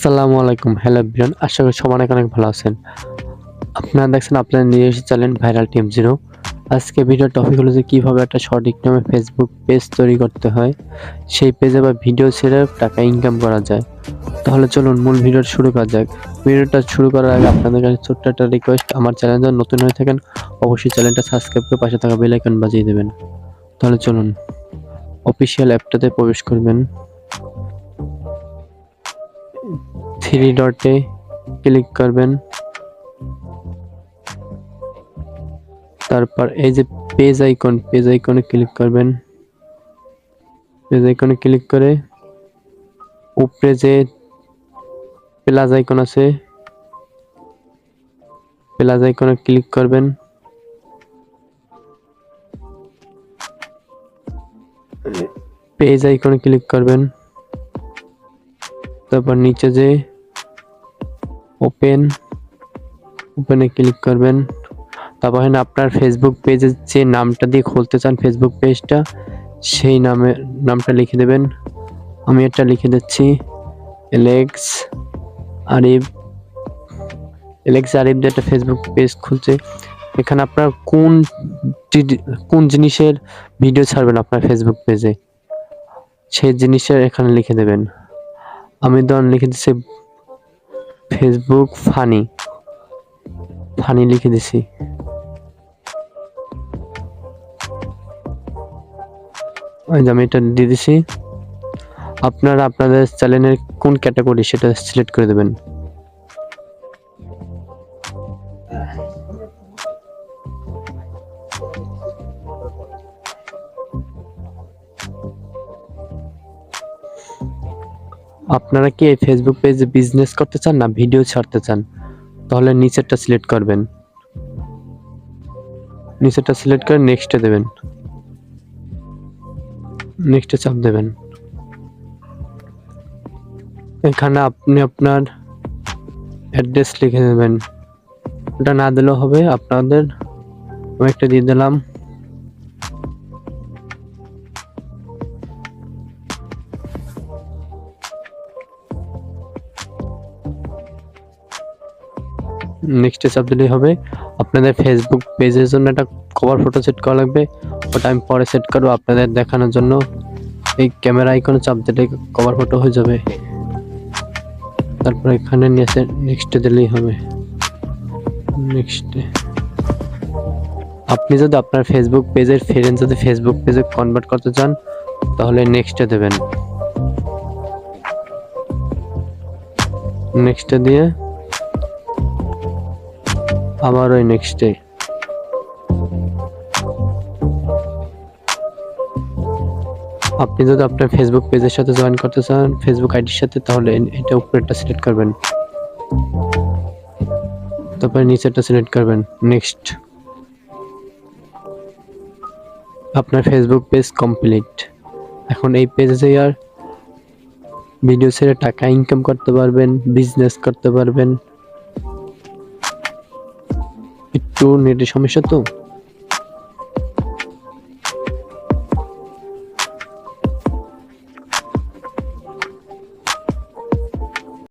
আসসালামু আলাইকুম। Hello everyone. আশা করি সবাই অনেক ভালো আছেন। আপনারা দেখছেন আপনাদের নিজস্ব চ্যানেল ভাইরাল টিম জিরো। আজকে ভিডিওর টপিক হলো যে কিভাবে একটা সঠিক নামে ফেসবুক পেজ তৈরি করতে হয়। সেই পেজে বা ভিডিও ছেড়ে টাকা ইনকাম করা যায়। তাহলে চলুন মূল ভিডিও শুরু করা যাক। ভিডিওটা শুরু করার আগে আপনাদের কাছে ছোট্ট একটা রিকোয়েস্ট, আমার চ্যানেল যদি নতুন হয়ে থাকেন অবশ্যই চ্যানেলটা সাবস্ক্রাইব করে পাশে থাকা বেল আইকন বাজিয়ে দেবেন। তাহলে চলুন অফিসিয়াল অ্যাপটাতে প্রবেশ করবেন। থ্রি ডটে ক্লিক করবেন। তারপর এই যে পেজ আইকনে ক্লিক করবেন। পেজ আইকনে ক্লিক করে উপরে যে প্লাস আইকন আছে প্লাস আইকনে ক্লিক করবেন। পেজ আইকনে ক্লিক করবেন। তারপর নিচে যে ওপেনে ক্লিক করবেন। তারপর এখানে আপনার ফেসবুক পেজের যে নামটা দিয়ে খুলতে চান ফেসবুক পেজটা, সেই নামটা লিখে দেবেন। আমি এটা লিখে দিচ্ছি এলেক্স আরিফ দিয়ে একটা ফেসবুক পেজ খুলছে। এখানে আপনার কোন জিনিসের ভিডিও ছাড়বেন আপনার ফেসবুক পেজে, সেই জিনিসের এখানে লিখে দেবেন। আমি ধরুন লিখে দিচ্ছি ফেসবুক ফানি লিখে দিছি। আমি এটা দিয়ে দিছি। আপনারা আপনাদের চ্যানেলের কোন ক্যাটাগরি সেটা সিলেক্ট করে দেবেন। আপনারা কি এই ফেসবুক পেজে বিজনেস করতে চান না ভিডিও ছাড়তে চান, তাহলে নিচেরটা সিলেক্ট করবেন। নিচেরটা সিলেক্ট করে নেক্সটে দেবেন। নেক্সটে চাপ দেবেন। এখানে আপনি আপনার অ্যাড্রেস লিখে দেবেন। ওটা না দিলেও হবে আপনাদের। আমি একটা দিয়ে দিলাম। নেক্সটে চাপ দিলেই হবে। আপনাদের ফেসবুক পেজের জন্য একটা কভার ফটো সেট করা লাগবে, ওটা আমি পরে সেট করবো আপনাদের দেখানোর জন্য। এই ক্যামেরা আইকনে চাপ দিলে কভার ফটো হয়ে যাবে। তারপর এখানে নিচে নেক্সটে দিলেই হবে। নেক্সটে আপনি যদি আপনার ফেসবুক পেজের ফ্রেন্ড যদি ফেসবুক পেজে কনভার্ট করতে চান তাহলে নেক্সটে দেবেন। নেক্সটে দিয়ে আবার ওই নেক্সটে। আপনি যদি আপনার ফেসবুক পেজের সাথে জয়েন করতে চান ফেসবুক আইডির সাথে, তাহলে এটা উপরেরটা সিলেক্ট করবেন। তারপরে নিচেরটা সিলেক্ট করবেন। নেক্সট। আপনার ফেসবুক পেজ কমপ্লিট। এখন এই পেজে আর ভিডিও ছেড়ে টাকা ইনকাম করতে পারবেন, বিজনেস করতে পারবেন। একটু নেটের সমস্যা তো